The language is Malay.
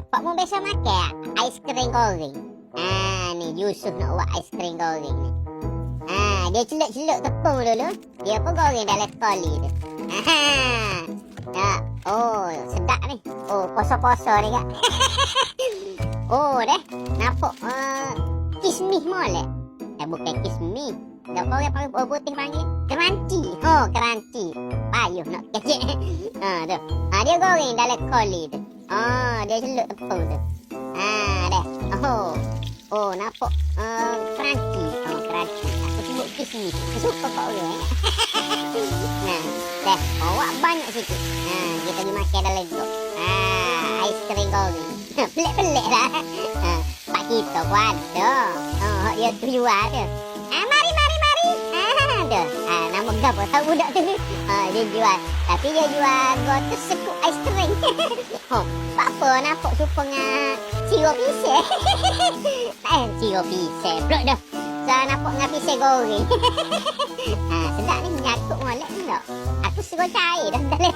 Pak mu biasa makan aiskrim goreng. Ni Yusuf nak buat aiskrim goreng ni. Dia celup-celup tepung dulu. Dia pun goreng dalam koli tu. Tak. Oh, sedap ni. Oh, poso-poso ni kak. Oh, dah. Nampak kismis molek. Bukan kismis. Tak orang panggil putih panggil keranci. Oh, keranci. Payuh nak kecik. Tu. Dia goreng dalam koli tu. Dia celup tepung tu. Dah. Oh, nampak keranci. Keranci. Aku sebut kismis. Aku suka kau orang. Dah. Awak banyak sikit. Kita pergi makan dalam tu. Aiskrim goreng. Pelik-pelik lah. Pak kita pun ada. Dia tu jual tu. Mari. Tu. Nama gapa tahu budak tu. Dia jual. Tapi dia jual tu sekut aiskrim. Apa nampak supa dengan sirup pisang. Sirup pisang pula dah. Saya nampak dengan pisang goreng. Sedap ni nyakut molek ni tak. Aku suruh cair dah dalam.